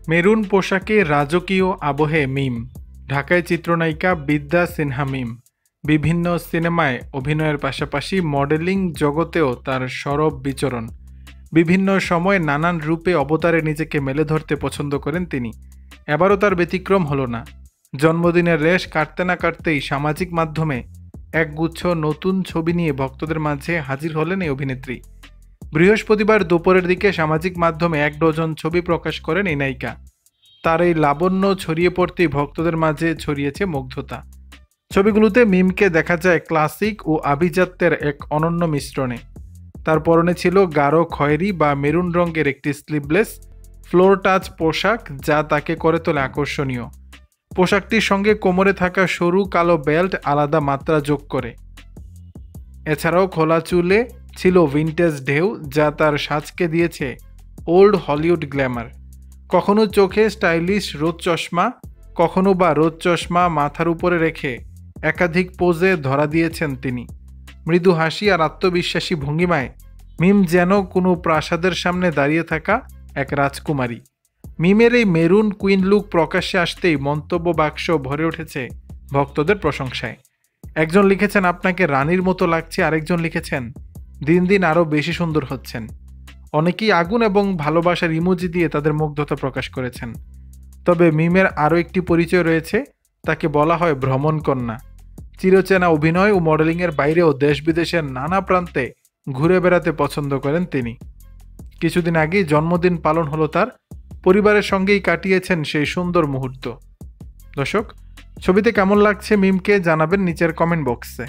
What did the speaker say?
Maroon পোশাকে রাজকীয় আবহে মিম। ঢাকায় চিত্রনায়িকা বিদ্যা সিনহা মিম। বিভিন্ন সিনেমায় অভিনয়ের পাশাপাশি মডেলিং জগতেও তার সরব বিচরণ। বিভিন্ন সময়ে নানান রূপে অবতারে নিজেকে মেলে ধরতে পছন্দ করেন তিনি। এবারও তার ব্যতিক্রম হলো না। জন্মদিনের রেশ কাটতে না কাটতেই সামাজিক মাধ্যমে একগুচ্ছ নতুন ছবি নিয়ে ভক্তদের মাঝে হাজির হলেন এই অভিনেত্রী। বৃহস্পতিবার দুপুরের দিকে সামাজিক মাধ্যমে 1 ডজন ছবি প্রকাশ করেন এই নায়িকা। তার এই লাবণ্য ছড়িয়ে পড়তেই ভক্তদের মাঝে ছড়িয়েছে মুগ্ধতা। ছবিগুলোতে মিমকে দেখা যায় ক্লাসিক ও আভিজাত্যের এক অনন্য মিশ্রণে। তার পরনে ছিল গাঢ় খয়েরি বা মেরুন রঙের একটি স্লিভলেস ফ্লোর টাচ পোশাক, যা তাকে করে তোলে আকর্ষণীয়। পোশাকটির সঙ্গে কোমরে থাকা সরু কালো বেল্ট আলাদা মাত্রা যোগ করে। এছাড়াও খোলা চুলে ছিল ভিন্টেজ ঢেউ, যা তার সাজকে দিয়েছে ওল্ড হলিউড গ্ল্যামার। কখনো চোখে স্টাইলিশ রোদ চশমা, কখনো বা রোদ চশমা মাথার উপরে রেখে একাধিক পোজে ধরা দিয়েছেন তিনি। মৃদু হাসি আর আত্মবিশ্বাসী ভঙ্গিমায় মিম যেন কোনো প্রাসাদের সামনে দাঁড়িয়ে থাকা এক রাজকুমারী। মিমের এই মেরুন কুইন লুক প্রকাশ্যে আসতেই মন্তব্য বাক্স ভরে উঠেছে ভক্তদের প্রশংসায়। একজন লিখেছেন, আপনাকে রানীর মতো লাগছে, আরেকজন লিখেছেন, দিন দিন আরও বেশি সুন্দর হচ্ছেন। অনেকেই আগুন এবং ভালোবাসার ইমোজি দিয়ে তাদের মুগ্ধতা প্রকাশ করেছেন। তবে মিমের আরও একটি পরিচয় রয়েছে, তাকে বলা হয় ভ্রমণ কন্যা। চিরচেনা অভিনয় ও মডেলিংয়ের বাইরেও দেশ বিদেশের নানা প্রান্তে ঘুরে বেড়াতে পছন্দ করেন তিনি। কিছুদিন আগেই জন্মদিন পালন হলো তার। পরিবারের সঙ্গেই কাটিয়েছেন সেই সুন্দর মুহূর্ত। দর্শক, ছবিতে কেমন লাগছে মিমকে জানাবেন নিচের কমেন্ট বক্সে।